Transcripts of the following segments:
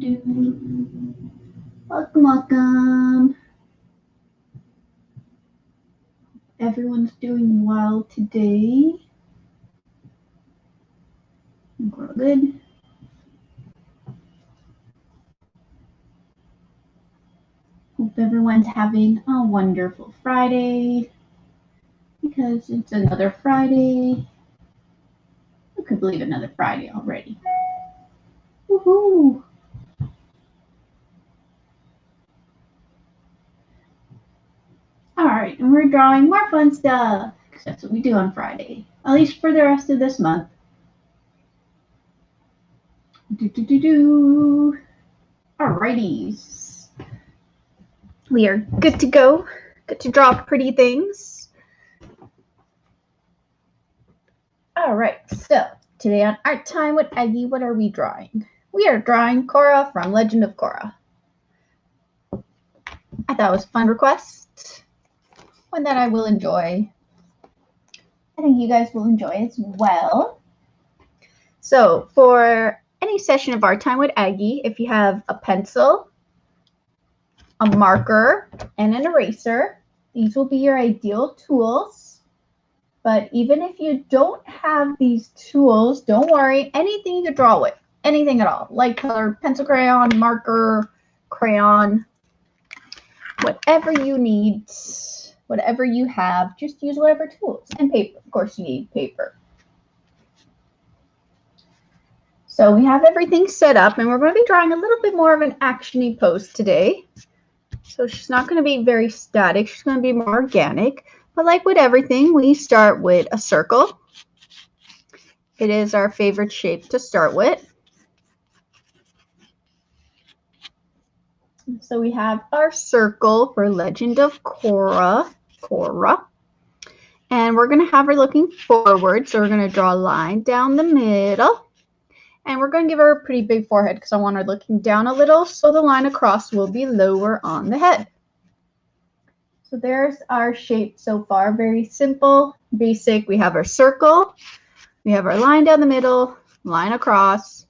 Welcome, welcome. Everyone's doing well today. We're good. Hope everyone's having a wonderful Friday because it's another Friday. Who could believe another Friday already? Woohoo! Alright, and we're drawing more fun stuff because that's what we do on Friday, at least for the rest of this month. Alrighties. We are good to go. Good to draw pretty things. Alright, so today on Art Time with Aggy, what are we drawing? We are drawing Korra from Legend of Korra. I thought it was a fun request, one that I will enjoy. I think you guys will enjoy as well. So for any session of Art Time with Aggy, if you have a pencil, a marker, and an eraser, these will be your ideal tools. But even if you don't have these tools, don't worry, anything you can draw with, anything at all, light color, pencil, crayon, marker, crayon, whatever you need, whatever you have, just use whatever tools. And paper, of course you need paper. So we have everything set up, and we're going to be drawing a little bit more of an action-y pose today. So she's not going to be very static, she's going to be more organic. But like with everything, we start with a circle. It is our favorite shape to start with. So we have our circle for Legend of Korra. And we're going to have her looking forward. So we're going to draw a line down the middle. And we're going to give her a pretty big forehead because I want her looking down a little. So the line across will be lower on the head. So there's our shape so far. Very simple, basic. We have our circle. We have our line down the middle, line across.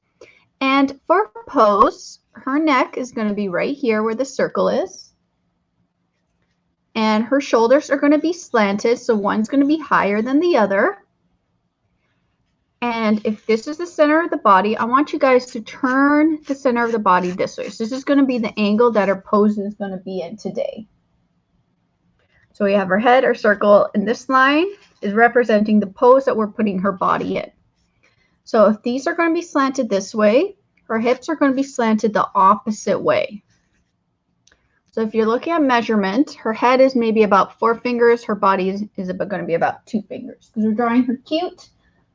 And for pose, her neck is going to be right here where the circle is. And her shoulders are going to be slanted, so one's going to be higher than the other. And if this is the center of the body, I want you guys to turn the center of the body this way. So this is going to be the angle that her pose is going to be in today. So we have her head, our circle, and this line is representing the pose that we're putting her body in. So if these are going to be slanted this way, her hips are going to be slanted the opposite way. So if you're looking at measurement, her head is maybe about 4 fingers, her body is going to be about 2 fingers. Because we're drawing her cute.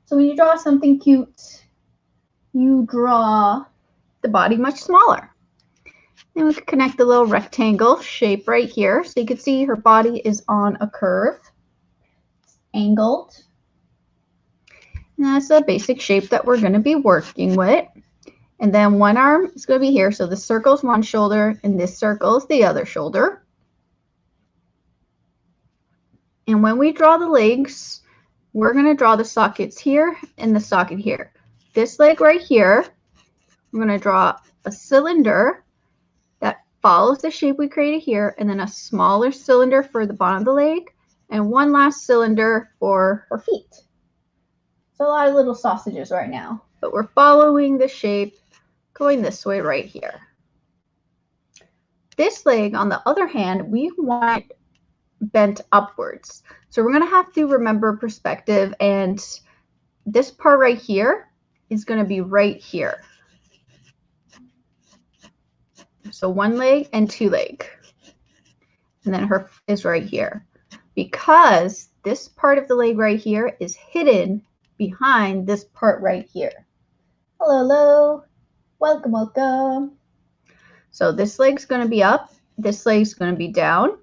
So when you draw something cute, you draw the body much smaller. Then we can connect the little rectangle shape right here. So you can see her body is on a curve. It's angled. And that's the basic shape that we're going to be working with. And then one arm is going to be here. So the circle is one shoulder and this circle is the other shoulder. And when we draw the legs, we're going to draw the sockets here and the socket here. This leg right here, we're going to draw a cylinder that follows the shape we created here, and then a smaller cylinder for the bottom of the leg, and one last cylinder for her feet. So a lot of little sausages right now, but we're following the shape going this way right here. This leg, on the other hand, we want it bent upwards. So we're going to have to remember perspective, and this part right here is going to be right here. So one leg and 2 leg. And then her is right here. Because this part of the leg right here is hidden behind this part right here. Hello, hello. Welcome, welcome. So this leg's going to be up. This leg's going to be down.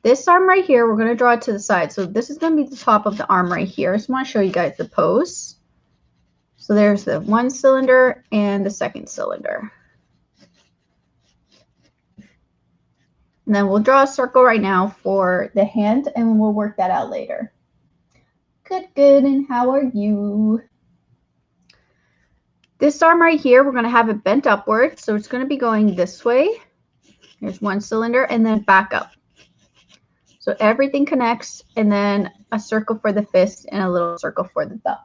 This arm right here, we're going to draw it to the side. So this is going to be the top of the arm right here. I just want to show you guys the pose. So there's the one cylinder and the second cylinder. And then we'll draw a circle right now for the hand, and we'll work that out later. Good, good. And how are you? This arm right here, we're going to have it bent upwards. So it's going to be going this way. Here's one cylinder and then back up. So everything connects, and then a circle for the fist and a little circle for the thumb.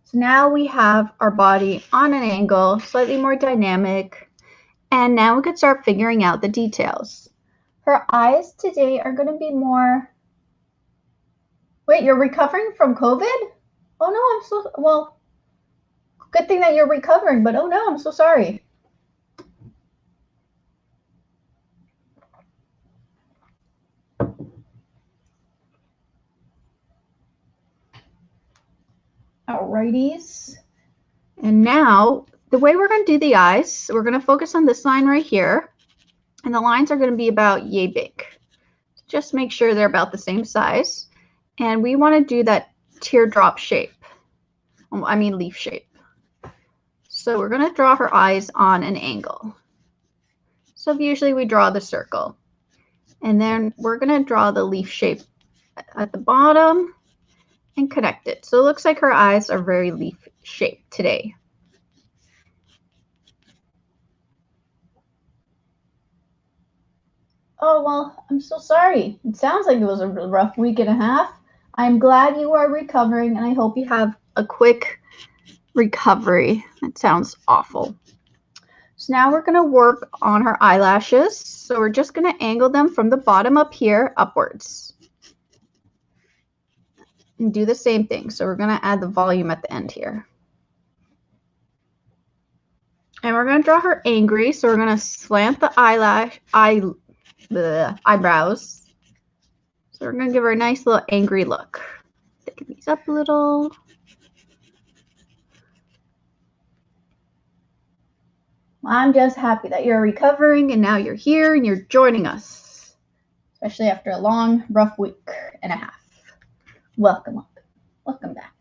So now we have our body on an angle, slightly more dynamic. And now we can start figuring out the details. Her eyes today are going to be more... Wait, you're recovering from COVID? Oh no, I'm so... Well, good thing that you're recovering, but oh no, I'm so sorry. Alrighties. And now, the way we're going to do the eyes, we're going to focus on this line right here. And the lines are going to be about yay big. Just make sure they're about the same size. And we want to do that teardrop shape. I mean leaf shape. So we're going to draw her eyes on an angle. So usually we draw the circle. And then we're going to draw the leaf shape at the bottom and connect it. So it looks like her eyes are very leaf shaped today. Oh, well, I'm so sorry. It sounds like it was a rough week and a half. I'm glad you are recovering, and I hope you have a quick recovery. That sounds awful. So now we're going to work on her eyelashes. So we're just going to angle them from the bottom up here upwards. And do the same thing. So we're going to add the volume at the end here. And we're going to draw her angry. So we're going to slant the eyebrows. So we're going to give her a nice little angry look. Thicken these up a little. I'm just happy that you're recovering and now you're here and you're joining us, especially after a long, rough week and a half. Welcome back.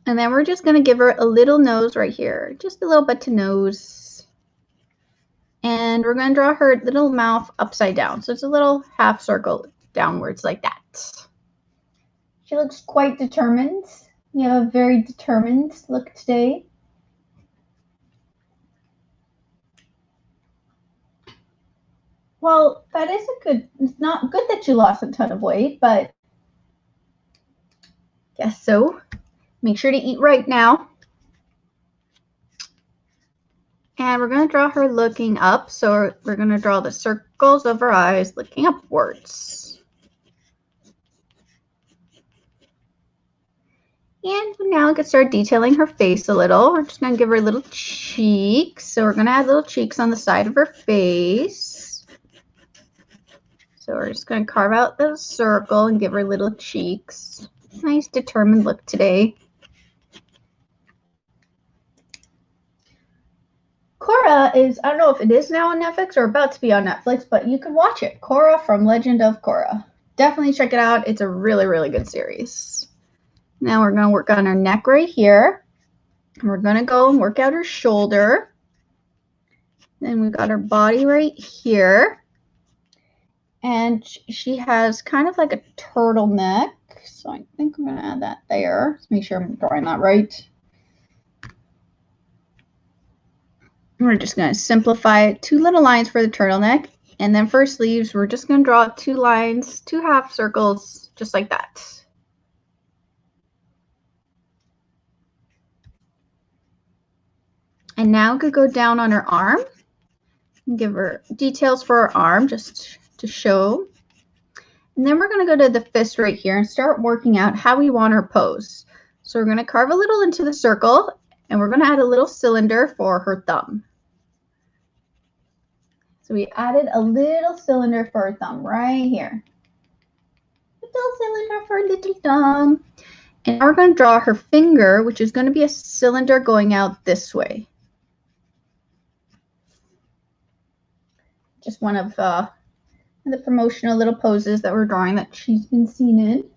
And then we're just going to give her a little nose right here, just a little bit to nose. And we're going to draw her little mouth upside down. So it's a little half circle downwards like that. She looks quite determined. You have a very determined look today. Well, that is it's not good that you lost a ton of weight, but guess so. Make sure to eat right now. And we're going to draw her looking up. So we're going to draw the circles of her eyes looking upwards. And now we can start detailing her face a little. We're just going to give her little cheeks. So we're going to add little cheeks on the side of her face. So we're just going to carve out the circle and give her little cheeks. Nice determined look today. Korra is, I don't know if it is now on Netflix or about to be on Netflix, but you can watch it. Korra from Legend of Korra. Definitely check it out. It's a really, really good series. Now we're going to work on her neck right here. And we're going to go and work out her shoulder. Then we've got her body right here. And she has kind of like a turtleneck. So I think I'm going to add that there. Let's make sure I'm drawing that right. We're just going to simplify it. 2 little lines for the turtleneck. And then for sleeves, we're just going to draw 2 lines, 2 half circles, just like that. And now we could go down on her arm and give her details for her arm just to show. And then we're going to go to the fist right here and start working out how we want her pose. So we're going to carve a little into the circle, and we're going to add a little cylinder for her thumb. So we added a little cylinder for her thumb right here. Little cylinder for a little thumb. And now we're going to draw her finger, which is going to be a cylinder going out this way. Just one of the promotional little poses that we're drawing that she's been seen in.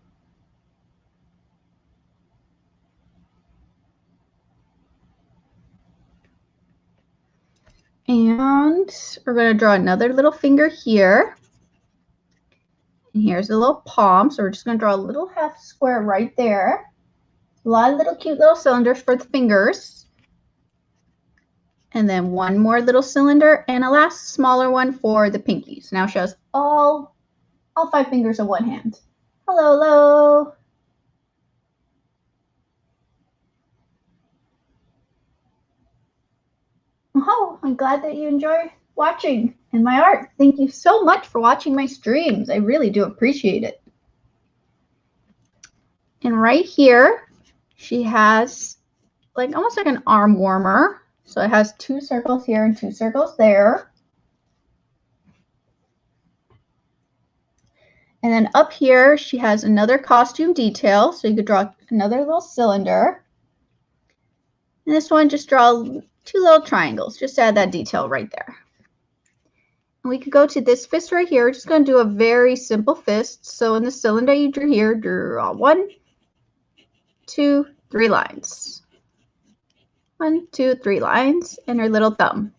And we're going to draw another little finger here. And here's a little palm. So we're just going to draw a little half square right there. A lot of little cute little cylinders for the fingers. And then one more little cylinder and a last smaller one for the pinkies. Now she has all 5 fingers in one hand. Hello, hello. Oh, I'm glad that you enjoy watching and my art. Thank you so much for watching my streams. I really do appreciate it. And right here, she has like almost like an arm warmer. So it has 2 circles here and 2 circles there. And then up here, she has another costume detail. So you could draw another little cylinder. And this one, just draw 2 little triangles. Just add that detail right there. And we could go to this fist right here. We're just going to do a very simple fist. So in the cylinder you drew here, draw 1, 2, 3 lines. 1, 2, 3 lines, and her little thumb.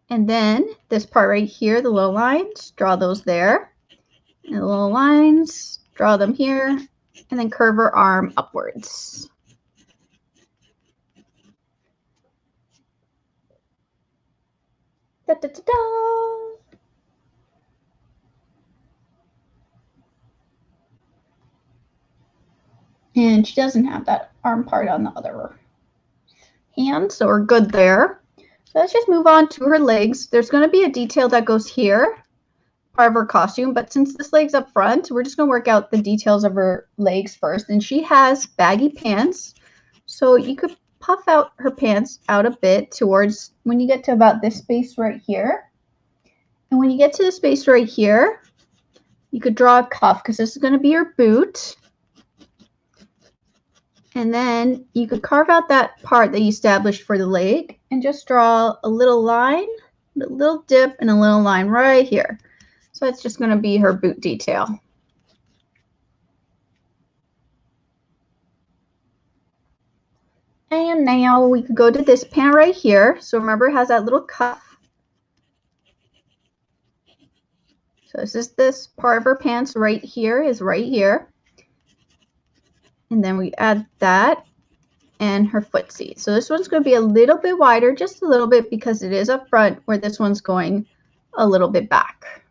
And then this part right here, the little lines, draw those there. And the little lines, draw them here, and then curve her arm upwards. Da, da, da, da. And she doesn't have that arm part on the other hand, so we're good there. So let's just move on to her legs. There's going to be a detail that goes here, part of her costume, but since this leg's up front, we're just going to work out the details of her legs first. And she has baggy pants, so you could puff out her pants out a bit towards when you get to about this space right here. And when you get to the space right here, you could draw a cuff because this is going to be your boot. And then you could carve out that part that you established for the leg and just draw a little line, a little dip, and a little line right here. So it's just going to be her boot detail. And now we could go to this pant right here. So remember, it has that little cuff. So this part of her pants right here is right here. And then we add that and her footsie. So this one's going to be a little bit wider, just a little bit, because it is up front, where this one's going a little bit back.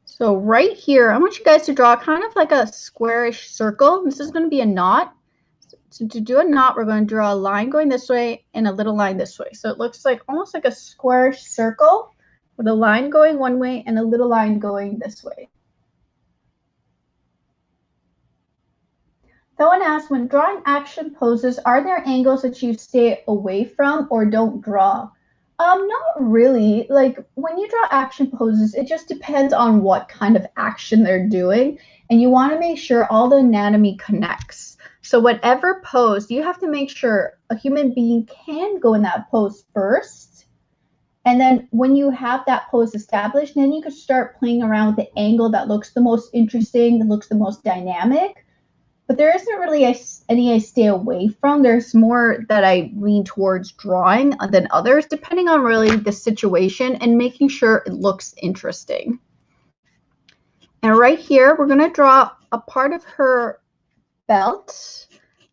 So right here, I want you guys to draw kind of like a squarish circle. This is going to be a knot. So to do a knot, we're going to draw a line going this way and a little line this way. So it looks like almost like a squarish circle with a line going one way and a little line going this way. Someone asked, when drawing action poses, are there angles that you stay away from or don't draw? Not really. Like when you draw action poses, it just depends on what kind of action they're doing. And you want to make sure all the anatomy connects. So whatever pose, you have to make sure a human being can go in that pose first. And then when you have that pose established, then you can start playing around with the angle that looks the most interesting, that looks the most dynamic. But there isn't really any I stay away from. There's more that I lean towards drawing than others, depending on really the situation and making sure it looks interesting. And right here, we're going to draw a part of her belt,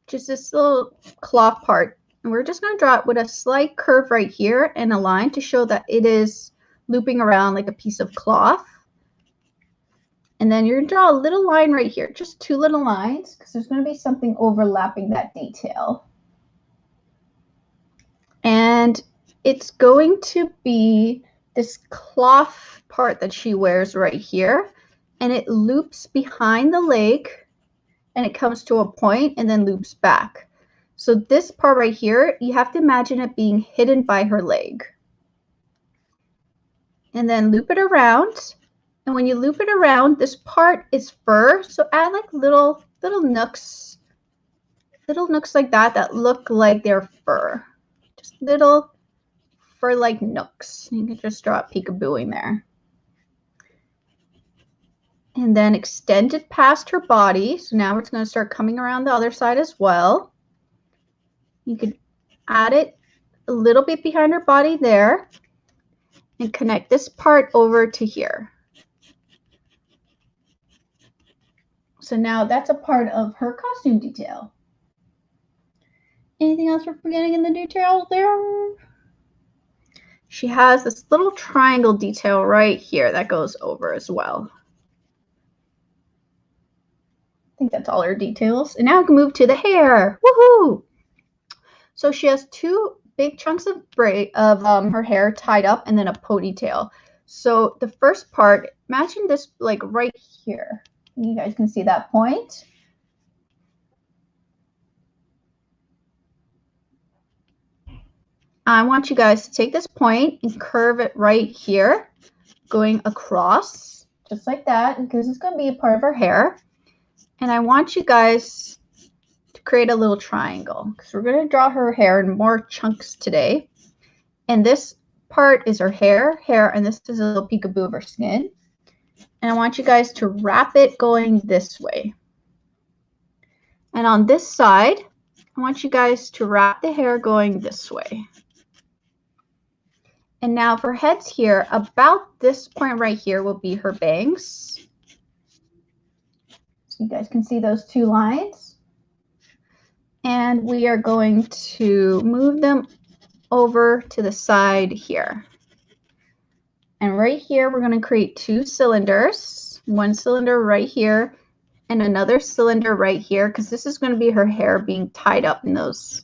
just this little cloth part. And we're just going to draw it with a slight curve right here and a line to show that it is looping around like a piece of cloth. And then you're going to draw a little line right here, just 2 little lines, because there's going to be something overlapping that detail. And it's going to be this cloth part that she wears right here. And it loops behind the leg, and it comes to a point and then loops back. So this part right here, you have to imagine it being hidden by her leg. And then loop it around. And when you loop it around, this part is fur. So add like little nooks like that look like they're fur. Just little fur-like nooks. You can just draw a peekaboo in there. And then extend it past her body. So now it's going to start coming around the other side as well. You could add it a little bit behind her body there and connect this part over to here. So now that's a part of her costume detail. Anything else we're forgetting in the details there? She has this little triangle detail right here that goes over as well. I think that's all her details. And now we can move to the hair. Woohoo! So she has two big chunks of her hair tied up and then a ponytail. So the first part, imagine this like right here. You guys can see that point. I want you guys to take this point and curve it right here, going across, just like that, because it's going to be a part of her hair. And I want you guys to create a little triangle, because we're going to draw her hair in more chunks today. And this part is her hair, and this is a little peekaboo of her skin. And I want you guys to wrap it going this way. And on this side, I want you guys to wrap the hair going this way. And now for heads here, about this point right here will be her bangs. So you guys can see those two lines. And we are going to move them over to the side here. And right here, we're going to create two cylinders. One cylinder right here and another cylinder right here, because this is going to be her hair being tied up in those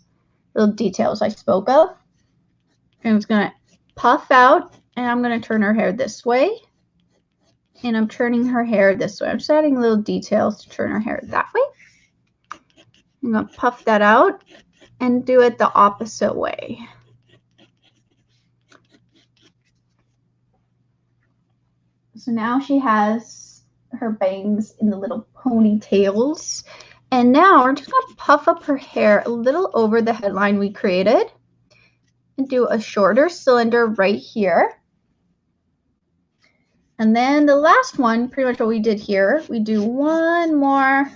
little details I spoke of. And it's going to puff out, and I'm going to turn her hair this way. And I'm turning her hair this way. I'm just adding little details to turn her hair that way. I'm going to puff that out and do it the opposite way. So now she has her bangs in the little ponytails. And now we're just going to puff up her hair a little over the headline we created. And do a shorter cylinder right here. And then the last one, pretty much what we did here, we do one more.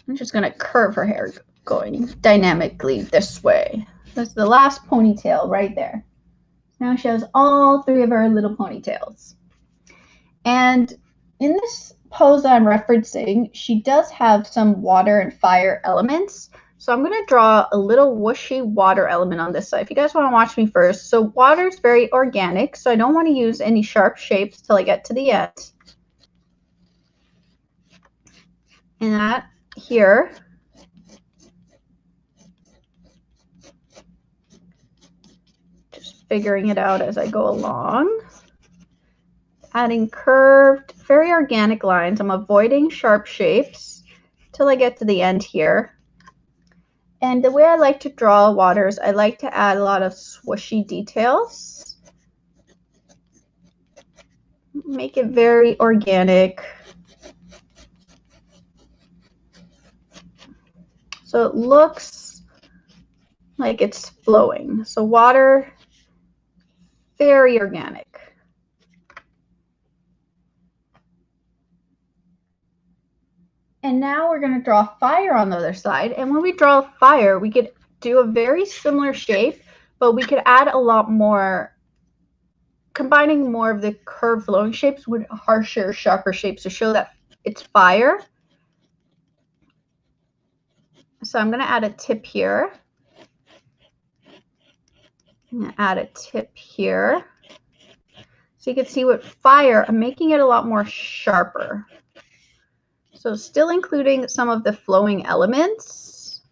I'm just going to curve her hair going dynamically this way. That's the last ponytail right there. Now she has all three of her little ponytails. And in this pose that I'm referencing, she does have some water and fire elements. So I'm going to draw a little whooshy water element on this side. If you guys want to watch me first. So water is very organic, so I don't want to use any sharp shapes till I get to the end. And that here. Just figuring it out as I go along. Adding curved, very organic lines. I'm avoiding sharp shapes till I get to the end here. And the way I like to draw waters, I like to add a lot of swooshy details. Make it very organic. So it looks like it's flowing. So water, very organic. And now we're going to draw fire on the other side. And when we draw fire, we could do a very similar shape, but we could add a lot more, combining more of the curved flowing shapes with harsher, sharper shapes to show that it's fire. So I'm going to add a tip here. I'm going to add a tip here. So you can see with fire, I'm making it a lot more sharper. So still including some of the flowing elements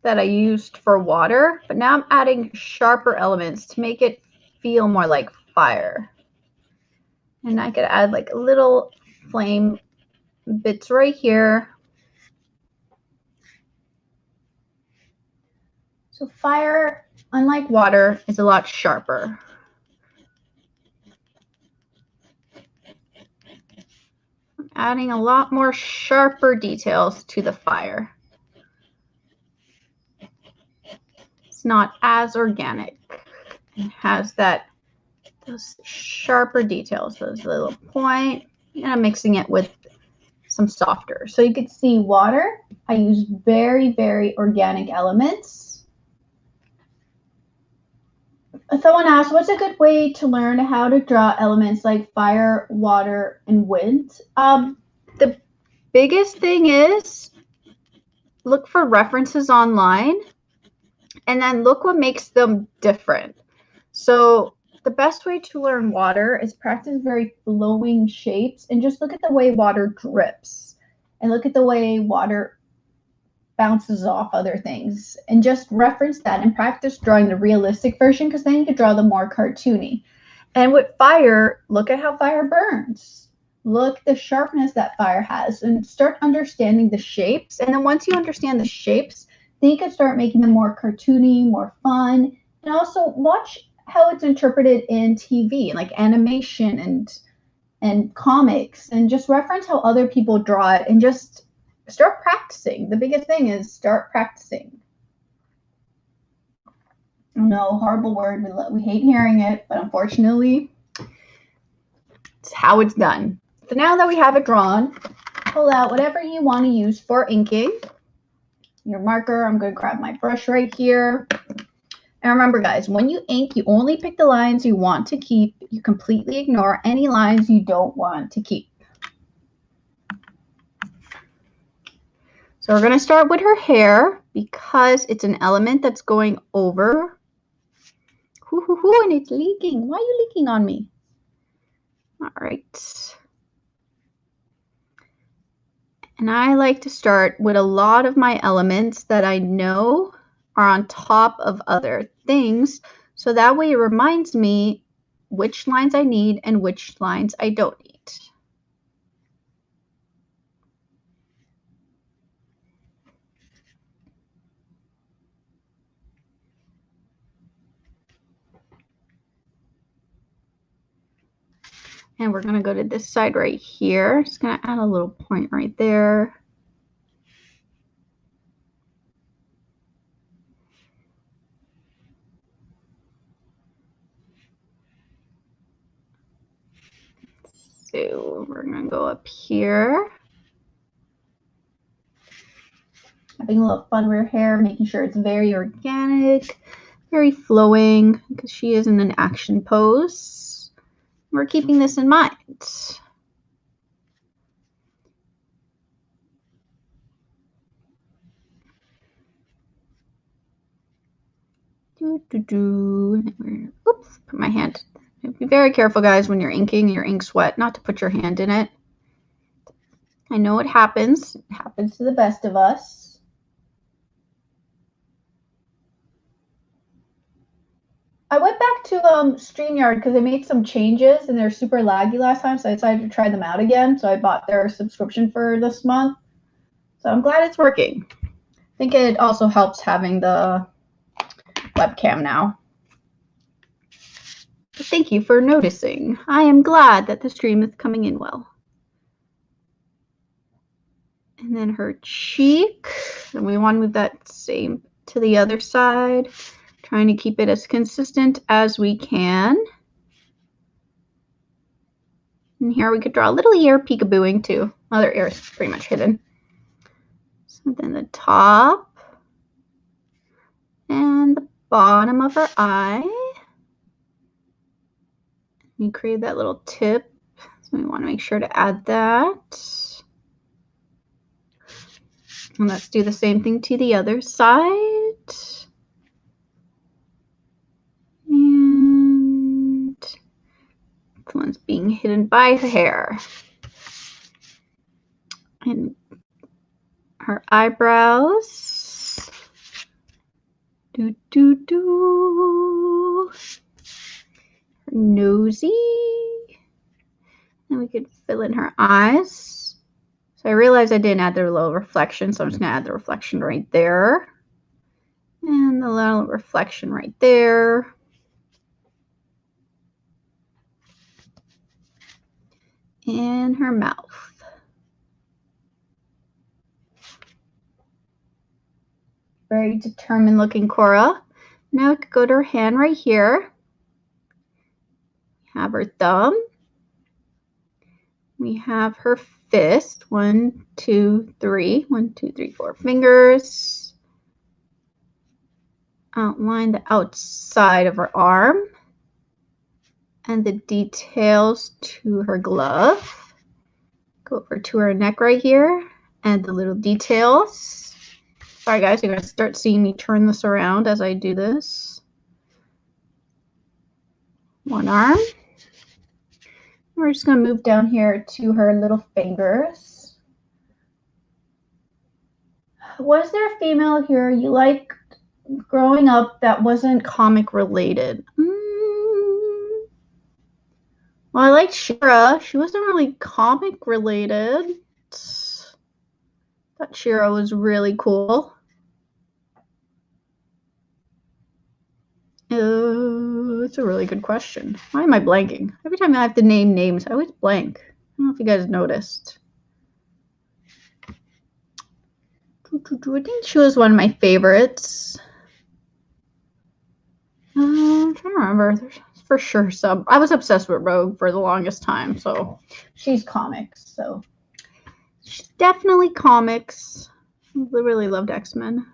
that I used for water, but now I'm adding sharper elements to make it feel more like fire. And I could add like little flame bits right here. So fire, unlike water, is a lot sharper. Adding a lot more sharper details to the fire. It's not as organic. It has those sharper details, those little point, and I'm mixing it with some softer. So you can see water, I use very, very organic elements. Someone asked, what's a good way to learn how to draw elements like fire, water, and wind? The biggest thing is look for references online and then look what makes them different. So the best way to learn water is practice very flowing shapes and just look at the way water drips and look at the way water bounces off other things and just reference that and practice drawing the realistic version because then you can draw the more cartoony. And with fire, look at how fire burns. Look the sharpness that fire has and start understanding the shapes. And then once you understand the shapes, then you can start making them more cartoony, more fun. And also watch how it's interpreted in TV, like animation and comics, and just reference how other people draw it and just start practicing. The biggest thing is start practicing. No, horrible word. We hate hearing it, but unfortunately, it's how it's done. So now that we have it drawn, pull out whatever you want to use for inking. Your marker, I'm going to grab my brush right here. And remember, guys, when you ink, you only pick the lines you want to keep. You completely ignore any lines you don't want to keep. So we're going to start with her hair because it's an element that's going over. And it's leaking. Why are you leaking on me? All right. And I like to start with a lot of my elements that I know are on top of other things. So that way it reminds me which lines I need and which lines I don't need. And we're going to go to this side right here. Just going to add a little point right there. So we're going to go up here. Having a little fun with her hair, making sure it's very organic, very flowing, because she is in an action pose. We're keeping this in mind. Oops, put my hand. Be very careful, guys, when you're inking your ink's wet, not to put your hand in it. I know it happens. It happens to the best of us. I went back to StreamYard because they made some changes and they're super laggy last time, so I decided to try them out again. So I bought their subscription for this month. So I'm glad it's working. I think it also helps having the webcam now. But thank you for noticing. I am glad that the stream is coming in well. And then her cheek, and we want to move that same to the other side, trying to keep it as consistent as we can. And here we could draw a little ear peekabooing too. Other ear is pretty much hidden. So then the top and the bottom of her eye. We create that little tip, so we want to make sure to add that. And let's do the same thing to the other side. And this one's being hidden by the hair. And her eyebrows. Her nosy. And we could fill in her eyes. So I realized I didn't add the little reflection, so I'm just going to add the reflection right there. And the little reflection right there. And her mouth. Very determined looking Korra. Now we could go to her hand right here. Have her thumb. We have her fist. 1, 2, 3. 1, 2, 3, 4 fingers. outline the outside of her arm and the details to her glove. Go over to her neck right here and the little details. Sorry guys, you're going to start seeing me turn this around as I do this. One arm. We're just going to move down here to her little fingers. Was there a female here you liked growing up that wasn't comic related? Well, I liked Shira. She wasn't really comic related. Thought Shira was really cool. It's a really good question. Why am I blanking? Every time I have to name names, I always blank. I don't know if you guys noticed. I think she was one of my favorites. I'm trying to remember. There's for sure some. I was obsessed with Rogue for the longest time, so she's comics. So she's definitely comics. I really loved X-Men.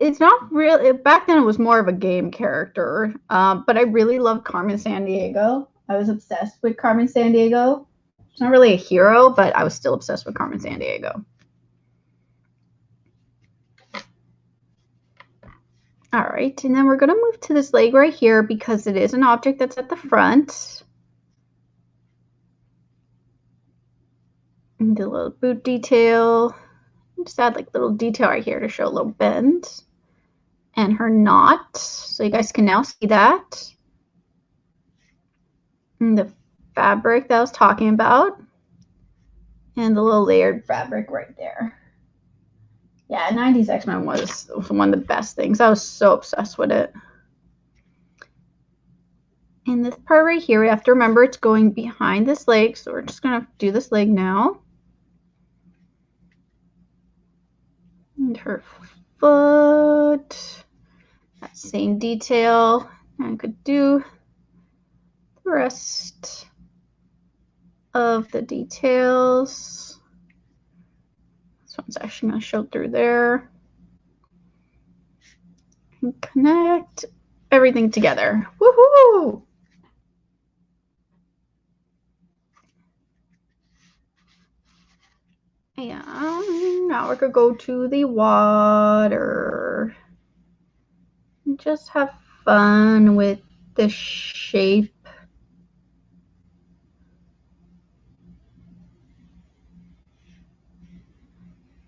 It's not really, back then it was more of a game character, but I really loved Carmen Sandiego. I was obsessed with Carmen Sandiego. She's not really a hero, but I was still obsessed with Carmen Sandiego. All right, and then we're going to move to this leg right here because it is an object that's at the front. And the little boot detail. Just add like little detail right here to show a little bend. And her knot, so you guys can now see that. And the fabric that I was talking about. And the little layered fabric right there. Yeah, 90s X-Men was one of the best things. I was so obsessed with it. And this part right here, we have to remember it's going behind this leg, so we're just going to do this leg now. And her foot, that same detail. I could do the rest of the details. This one's actually going to show through there. And connect everything together. Woohoo! And now we're going to go to the water. And just have fun with the shape.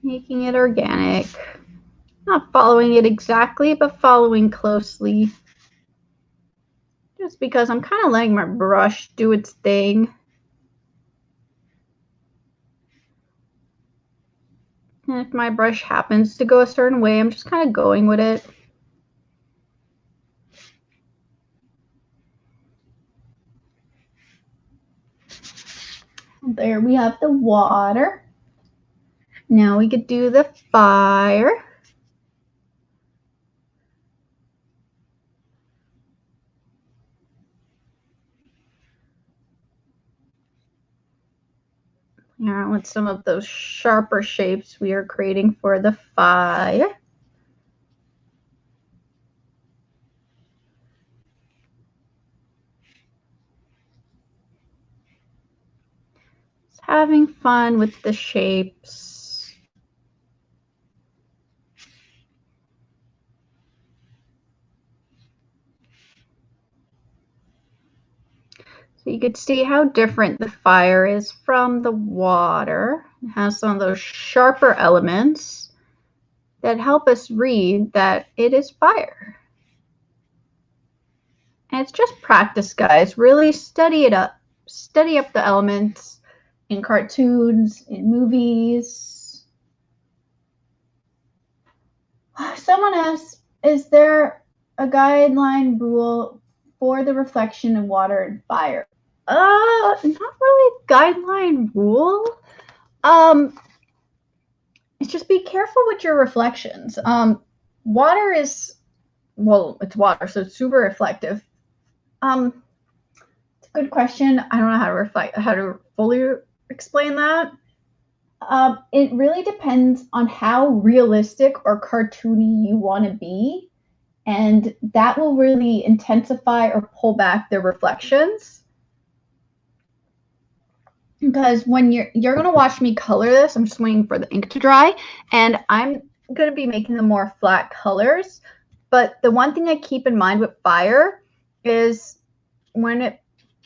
Making it organic. Not following it exactly, but following closely. Just because I'm kind of letting my brush do its thing. And if my brush happens to go a certain way, I'm just kind of going with it. And there we have the water. Now we could do the fire. Now with some of those sharper shapes we are creating for the fire. Just having fun with the shapes. So you could see how different the fire is from the water. It has some of those sharper elements that help us read that it is fire. And it's just practice, guys. Really study it up. Study up the elements in cartoons, in movies. Someone asked, is there a guideline rule for the reflection of water and fire? Not really a guideline rule. It's just be careful with your reflections. Water is, well, it's water, so it's super reflective. It's a good question. I don't know how to fully explain that. It really depends on how realistic or cartoony you want to be, and that will really intensify or pull back the reflections. Because when you're gonna watch me color this, I'm just waiting for the ink to dry, and I'm gonna be making the more flat colors. But the one thing I keep in mind with fire is when it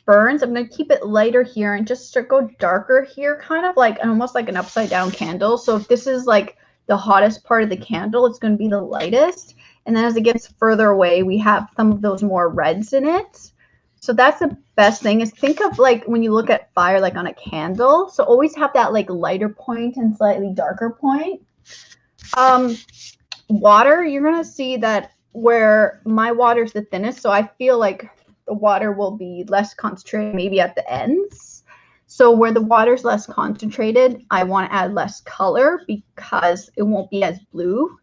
burns, I'm going to keep it lighter here and just go darker here, kind of like almost like an upside down candle. So if this is like the hottest part of the candle, it's going to be the lightest. And then as it gets further away, we have some of those more reds in it. So that's the best thing, is think of like when you look at fire like on a candle. So always have that like lighter point and slightly darker point. Water, you're going to see that where my water is the thinnest, so I feel like the water will be less concentrated maybe at the ends. So where the water is less concentrated, I want to add less color because it won't be as blue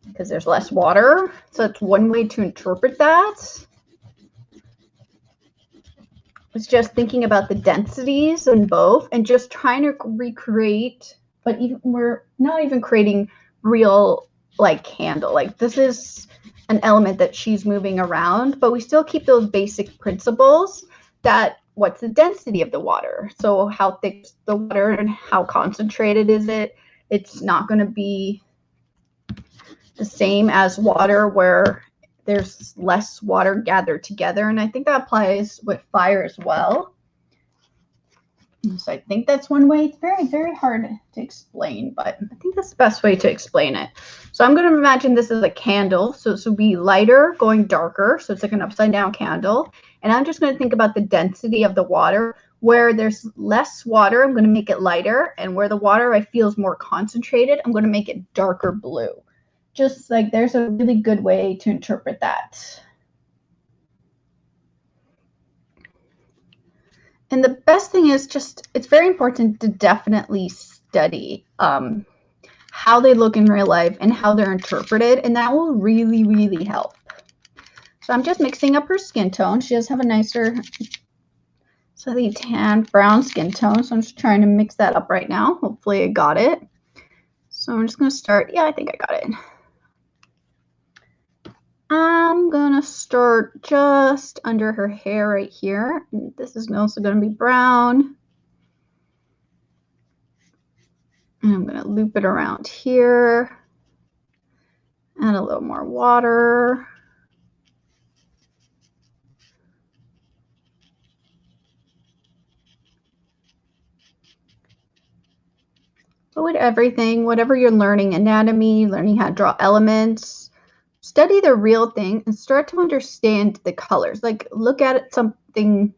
because there's less water. So that's one way to interpret that. It's just thinking about the densities in both and just trying to recreate, but even we're not even creating real like candle. Like this is an element that she's moving around, but we still keep those basic principles. That what's the density of the water? So how thick is the water and how concentrated is it? It's not going to be the same as water where there's less water gathered together. And I think that applies with fire as well. So I think that's one way. It's very, very hard to explain, but I think that's the best way to explain it. So I'm going to imagine this as a candle. So this will be lighter going darker. So it's like an upside down candle. And I'm just going to think about the density of the water. Where there's less water, I'm going to make it lighter. And where the water I feel is more concentrated, I'm going to make it darker blue. Just like there's a really good way to interpret that. And the best thing is just, it's very important to definitely study how they look in real life and how they're interpreted. And that will really, really help. So I'm just mixing up her skin tone. She does have a nicer, slightly tan brown skin tone. So I'm just trying to mix that up right now. Hopefully I got it. So I'm just going to start. Yeah, I think I got it. I'm gonna start just under her hair right here. And this is also gonna be brown. And I'm gonna loop it around here. Add a little more water. But with everything, whatever you're learning, anatomy, learning how to draw elements, study the real thing and start to understand the colors. Like look at something,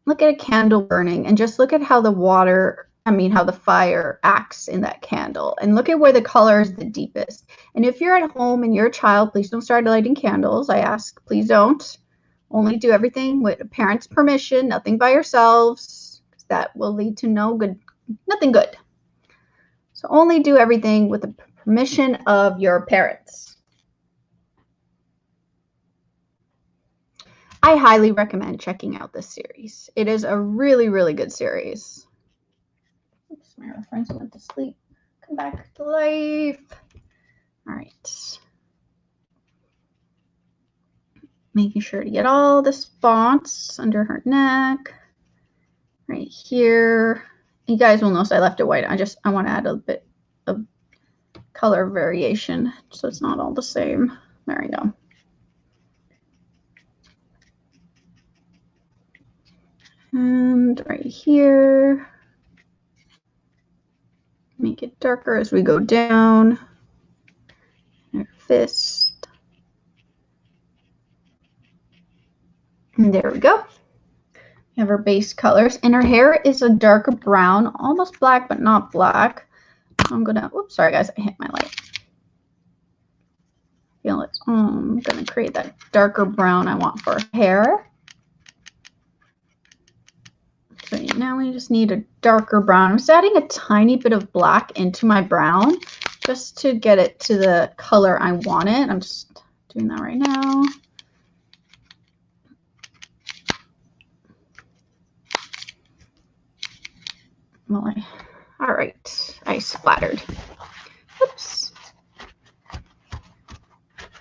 look at a candle burning and just look at how the water, how the fire acts in that candle, and look at where the color is the deepest. And if you're at home and you're a child, please don't start lighting candles. I ask, please don't. Only do everything with a parent's permission, nothing by yourselves, because that will lead to nothing good. So only do everything with the permission of your parents. I highly recommend checking out this series. It is a really, really good series. Oops, my reference went to sleep. Come back to life. All right. Making sure to get all the spots under her neck. Right here. You guys will notice I left it white. I want to add a bit of color variation so it's not all the same. There we go. And right here. Make it darker as we go down. Her fist. And there we go. We have her base colors. And her hair is a darker brown, almost black, but not black. I'm gonna, oops, sorry guys, I hit my light. Feel it. I'm gonna create that darker brown I want for her hair. So now we just need a darker brown. I'm just adding a tiny bit of black into my brown just to get it to the color I want it. I'm just doing that right now. Well, all right, I splattered. Oops.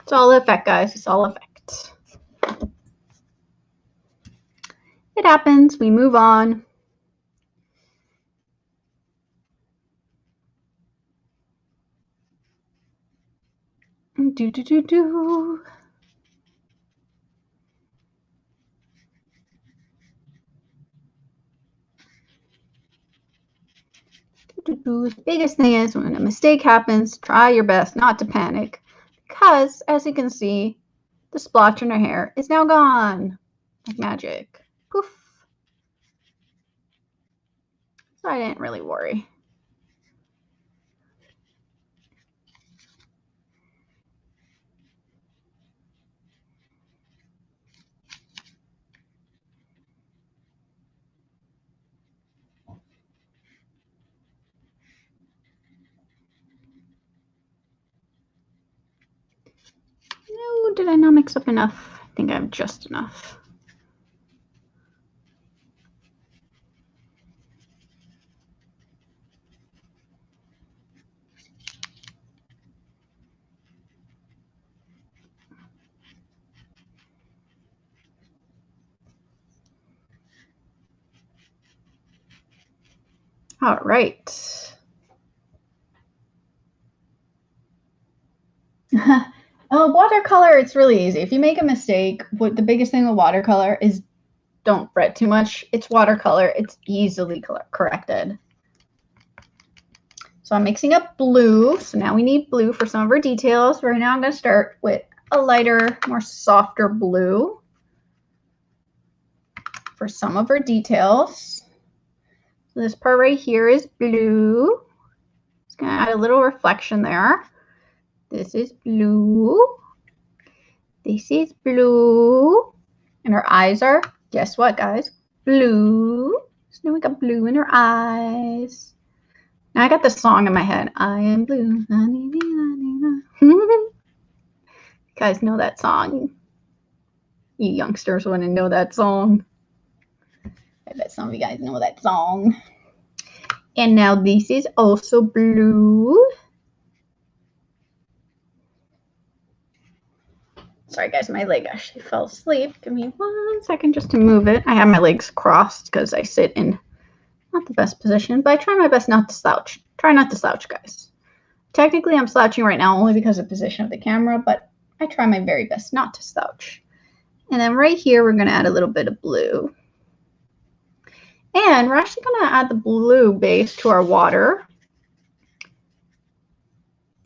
It's all effect, guys. It's all effect. It happens. We move on. Do, do, do, do. The biggest thing is when a mistake happens, try your best not to panic because, as you can see, the splotch in her hair is now gone like magic. Poof. So I didn't really worry. No, did I not mix up enough? I think I have just enough. All right. Watercolor, it's really easy. If you make a mistake, the biggest thing with watercolor is don't fret too much. It's watercolor. It's easily corrected. So I'm mixing up blue. So now we need blue for some of our details. Right now I'm going to start with a lighter, more softer blue for some of our details. So this part right here is blue. Just going to add a little reflection there. This is blue. This is blue. And her eyes are, guess what, guys? Blue. So now we got blue in her eyes. Now I got the song in my head. I am blue. You guys know that song. You youngsters want to know that song. I bet some of you guys know that song. And now this is also blue. Sorry guys, my leg actually fell asleep. Give me 1 second just to move it. I have my legs crossed because I sit in not the best position, but I try my best not to slouch. Try not to slouch, guys. Technically, I'm slouching right now only because of the position of the camera, but I try my very best not to slouch. And then right here, we're going to add a little bit of blue. And we're actually going to add the blue base to our water.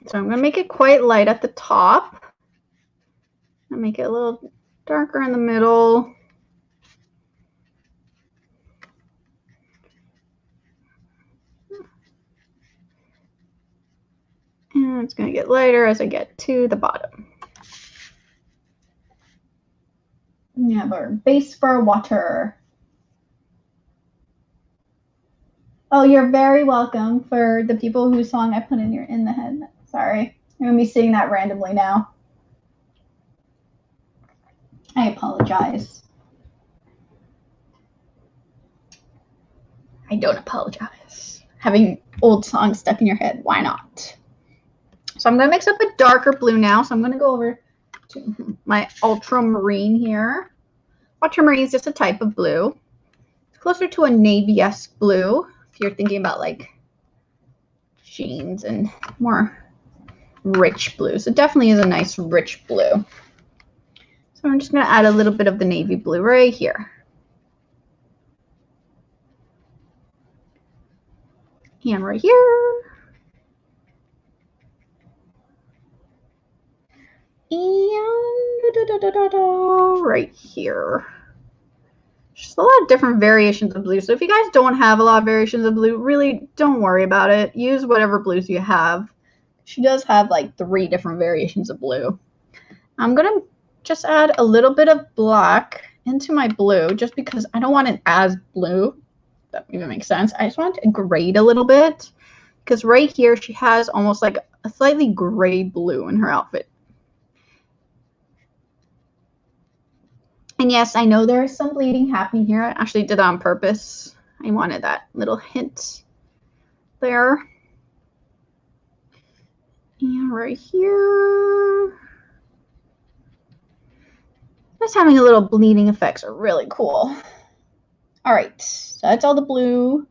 So I'm going to make it quite light at the top. I'll make it a little darker in the middle. And it's going to get lighter as I get to the bottom. We have our base for our water. Oh, you're very welcome for the people whose song I put in the head. Sorry. I'm going to be singing that randomly now. I apologize. I don't apologize. Having old songs stuck in your head, why not? So I'm going to mix up a darker blue now. So I'm going to go over to my ultramarine here. Ultramarine is just a type of blue. It's closer to a navy-esque blue if you're thinking about like jeans and more rich blue. So it definitely is a nice rich blue. So I'm just going to add a little bit of the navy blue right here. And right here. And right here. Just a lot of different variations of blue. So if you guys don't have a lot of variations of blue, really don't worry about it. Use whatever blues you have. She does have like 3 different variations of blue. I'm going to just add a little bit of black into my blue just because I don't want it as blue. If that even makes sense. I just want it to grade a little bit because right here she has almost like a slightly gray blue in her outfit. And yes, I know there is some bleeding happening here. I actually did that on purpose. I wanted that little hint there. And right here. Just having a little bleeding effects are really cool. All right, so that's all the blue.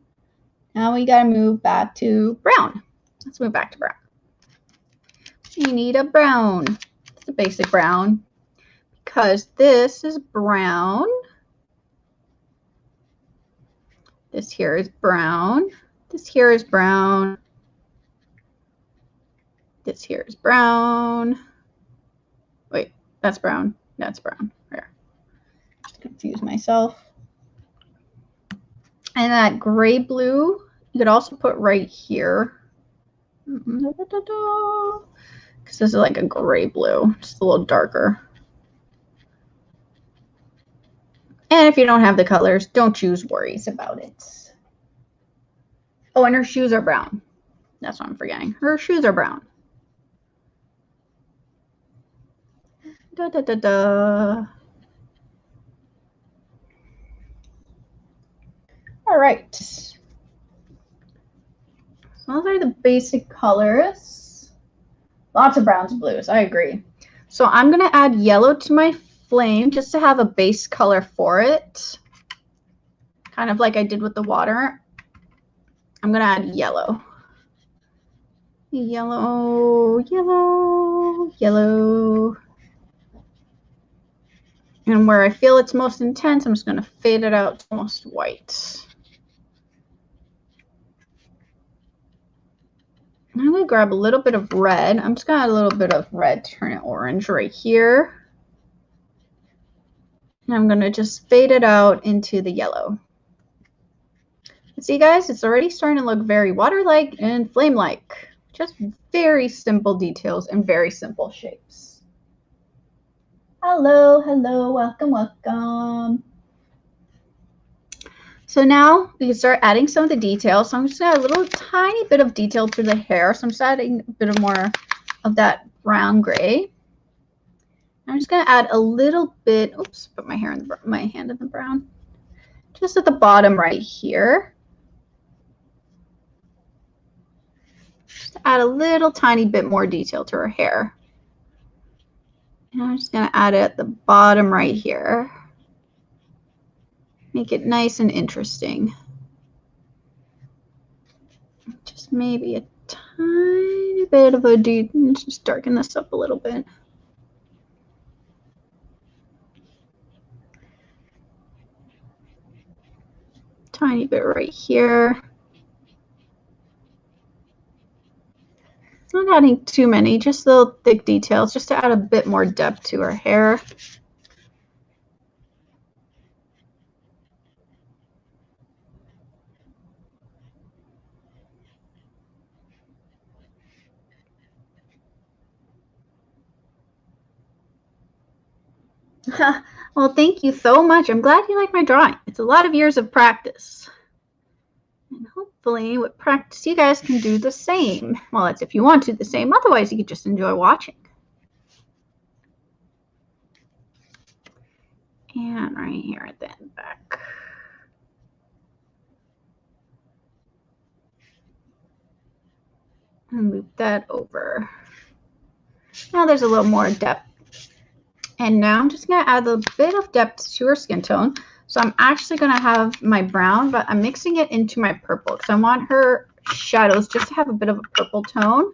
Now we gotta move back to brown. Let's move back to brown. You need a brown. It's a basic brown because this is brown. This here is brown. This here is brown. This here is brown. Wait, that's brown. That's brown. Here. Just confuse myself. And that gray blue, you could also put right here. Because this is like a gray blue, just a little darker. And if you don't have the colors, don't choose worries about it. Oh, and her shoes are brown. That's what I'm forgetting. Her shoes are brown. Da, da, da, da. All right. So those are the basic colors. Lots of browns and blues. I agree. So I'm going to add yellow to my flame just to have a base color for it. Kind of like I did with the water. I'm going to add yellow. Yellow, yellow, yellow. And where I feel it's most intense, I'm just going to fade it out to almost white. I'm going to grab a little bit of red. I'm just going to add a little bit of red, turn it orange right here. And I'm going to just fade it out into the yellow. See, guys, it's already starting to look very water-like and flame-like. Just very simple details and very simple shapes. Hello, hello, welcome, welcome. So now we can start adding some of the details. So I'm just going to add a little tiny bit of detail to the hair. So I'm just adding a bit of more of that brown gray. I'm just going to add a little bit, oops, put my hand in the brown. Just at the bottom right here. Just add a little tiny bit more detail to her hair. And I'm just going to add it at the bottom right here. Make it nice and interesting. Just maybe a tiny bit of a just darken this up a little bit. Tiny bit right here. Not adding too many, just little thick details, just to add a bit more depth to her hair. Well, thank you so much. I'm glad you like my drawing. It's a lot of years of practice. And hopefully with practice, you guys can do the same. Well, that's if you want to do the same. Otherwise, you could just enjoy watching. And right here at the back. And move that over. Now there's a little more depth. And now I'm just going to add a bit of depth to her skin tone. So I'm actually going to have my brown, but I'm mixing it into my purple because I want her shadows just to have a bit of a purple tone.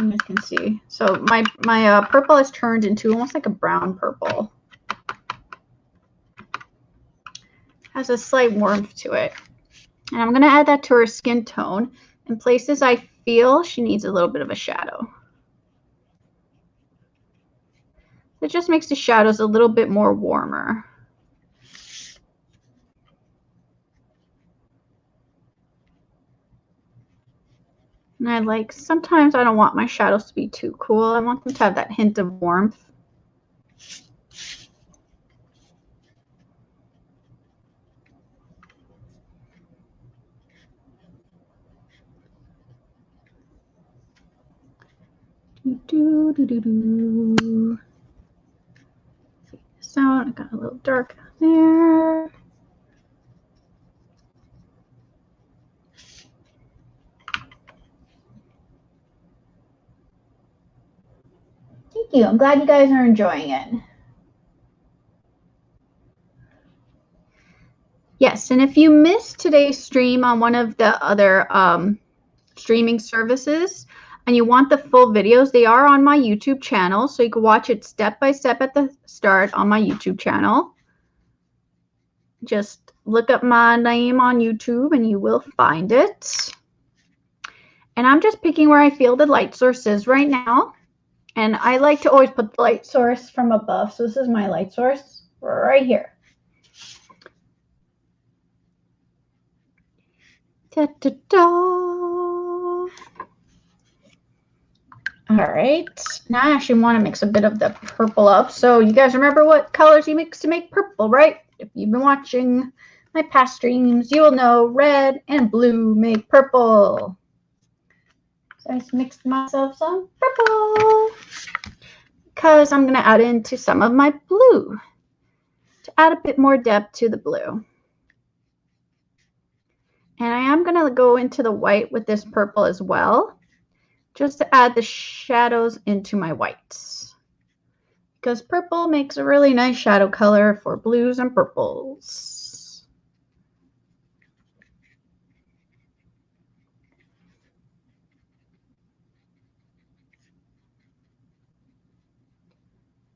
You guys can see. So my purple has turned into almost like a brown purple. Has a slight warmth to it. And I'm going to add that to her skin tone. In places I feel she needs a little bit of a shadow. It just makes the shadows a little bit more warmer. And sometimes I don't want my shadows to be too cool. I want them to have that hint of warmth. Take this out. I got a little dark there. you. I'm glad you guys are enjoying it. Yes, and if you missed today's stream on one of the other streaming services and you want the full videos, they are on my YouTube channel, so you can watch it step by step at the start on my YouTube channel. Just look up my name on YouTube and you will find it. And I'm just picking where I feel the light source is right now. And I like to always put the light source from above. So this is my light source right here. Da, da, da. All right. Now I actually want to mix a bit of the purple up. So you guys remember what colors you mix to make purple, right? If you've been watching my past streams, you will know red and blue make purple. So I just mixed myself some purple because I'm going to add into some of my blue to add a bit more depth to the blue. And I am going to go into the white with this purple as well, just to add the shadows into my whites. Because purple makes a really nice shadow color for blues and purples.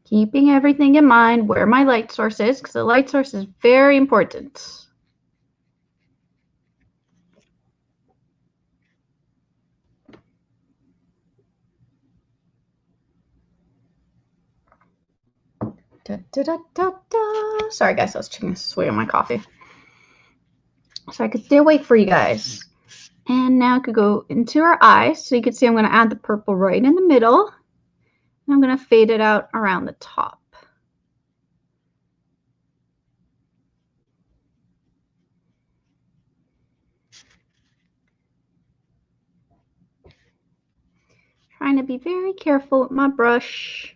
Keeping everything in mind where my light source is, because the light source is very important. Da, da, da, da, da. Sorry guys, I was taking a swig of my coffee. So I could stay awake for you guys. And now I could go into her eyes. So you can see I'm going to add the purple right in the middle. And I'm going to fade it out around the top. Trying to be very careful with my brush.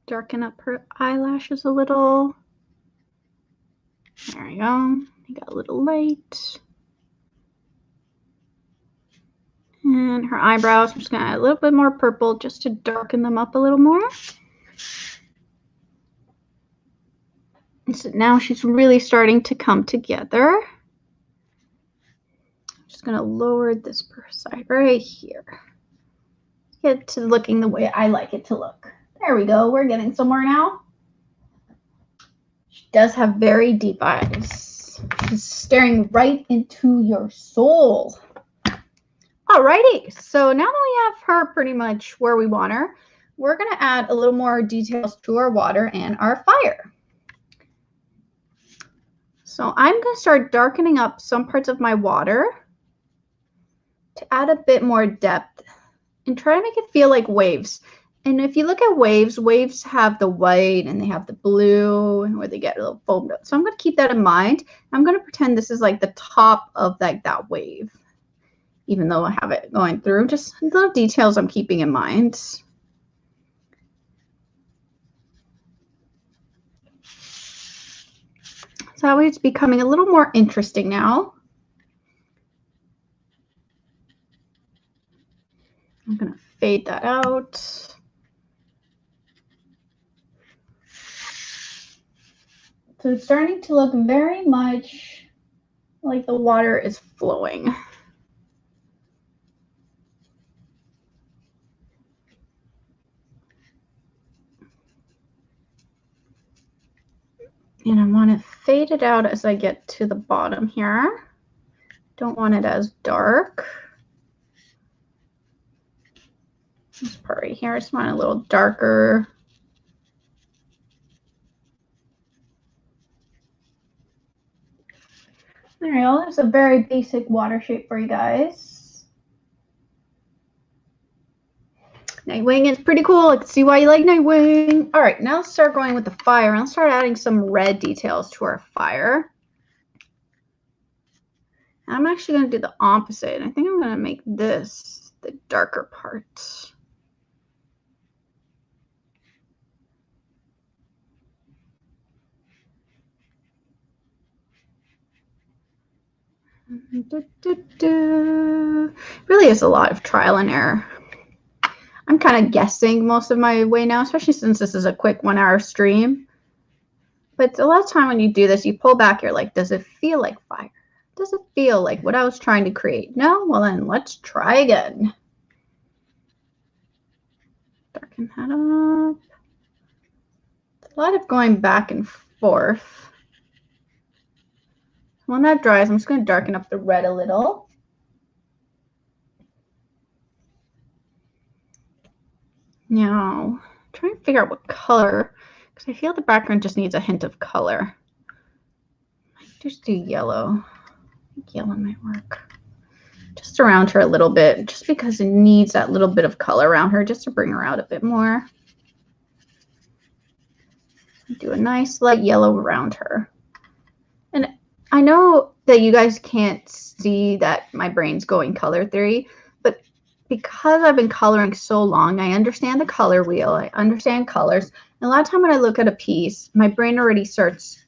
Darken up her eyelashes a little. There we go. I got a little light. And her eyebrows, I'm just going to add a little bit more purple just to darken them up a little more. And so now she's really starting to come together. I'm just going to lower this side right here. Get to looking the way I like it to look. There we go. We're getting somewhere now. She does have very deep eyes. She's staring right into your soul. Alrighty, so now that we have her pretty much where we want her, we're going to add a little more details to our water and our fire. So I'm going to start darkening up some parts of my water to add a bit more depth and try to make it feel like waves. And if you look at waves, waves have the white and they have the blue where they get a little foamed up. So I'm going to keep that in mind. I'm going to pretend this is like the top of like that wave, even though I have it going through. Just little details I'm keeping in mind. So that way it's becoming a little more interesting now. I'm going to fade that out. So it's starting to look very much like the water is flowing. And I want to fade it out as I get to the bottom here. Don't want it as dark. This part right here, I just want it a little darker. There we go. There's a very basic water shape for you guys. Nightwing is pretty cool. I can see why you like Nightwing. All right, now let's start going with the fire. Let's start adding some red details to our fire. I'm actually going to do the opposite. I think I'm going to make this the darker part. Really is a lot of trial and error. I'm kind of guessing most of my way now, especially since this is a quick 1 hour stream. But a lot of time when you do this, you pull back, you're like, does it feel like fire? Does it feel like what I was trying to create? No? Well then, let's try again. Darken that up. It's a lot of going back and forth. When that dries, I'm just going to darken up the red a little. Now, I'm trying to figure out what color, because I feel the background just needs a hint of color. I might just do yellow. I think yellow might work. Just around her a little bit, just because it needs that little bit of color around her, just to bring her out a bit more. Do a nice light yellow around her. And I know that you guys can't see that my brain's going color theory, but because I've been coloring so long, I understand the color wheel, I understand colors. And a lot of time when I look at a piece, my brain already starts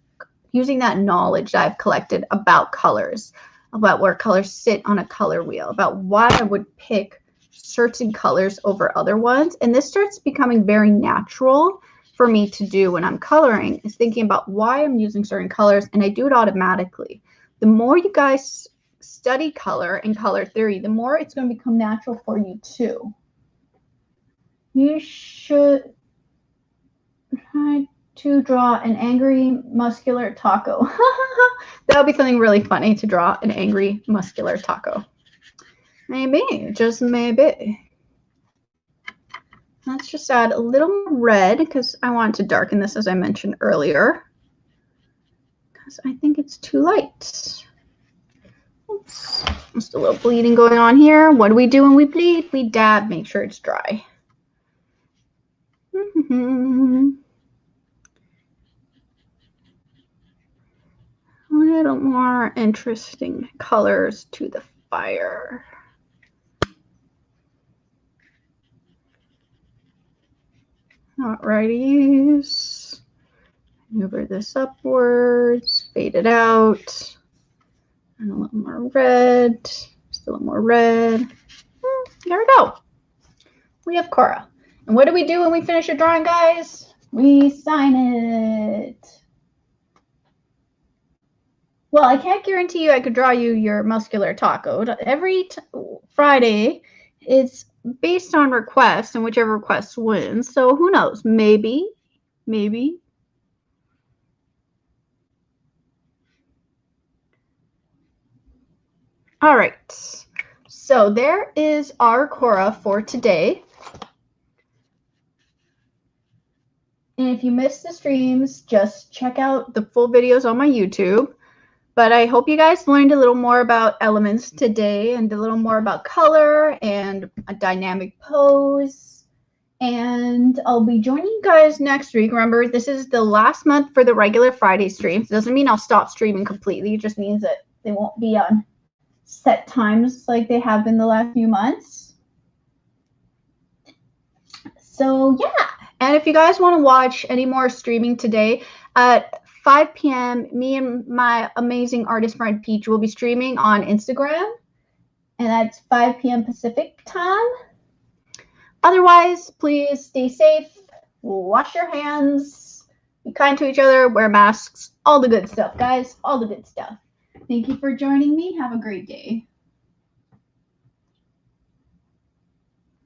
using that knowledge that I've collected about colors, about where colors sit on a color wheel, about why I would pick certain colors over other ones. And this starts becoming very natural for me to do when I'm coloring, is thinking about why I'm using certain colors, and I do it automatically. The more you guys study color and color theory, the more it's going to become natural for you too. You should try to draw an angry, muscular taco. That would be something really funny, to draw an angry, muscular taco. Maybe, just maybe. Let's just add a little more red, because I want to darken this, as I mentioned earlier, because I think it's too light. Oops. Just a little bleeding going on here. What do we do when we bleed? We dab, make sure it's dry. A little more interesting colors to the fire. Alrighty. Maneuver this upwards, fade it out. And a little more red. Just a little more red. There we go. We have Korra. And what do we do when we finish a drawing, guys? We sign it. Well, I can't guarantee you I could draw you your muscular taco. Every Friday, it's based on request, and whichever request wins. So who knows? Maybe. All right. So there is our Korra for today. And if you missed the streams, just check out the full videos on my YouTube. But I hope you guys learned a little more about elements today, and a little more about color and a dynamic pose. And I'll be joining you guys next week. Remember, this is the last month for the regular Friday streams. It doesn't mean I'll stop streaming completely. It just means that they won't be on set times like they have been the last few months. So yeah, and if you guys want to watch any more streaming today, at 5 p.m., me and my amazing artist friend Peach will be streaming on Instagram, and that's 5 p.m. Pacific time. Otherwise, please stay safe, wash your hands, be kind to each other, wear masks, all the good stuff, guys, all the good stuff. Thank you for joining me. Have a great day.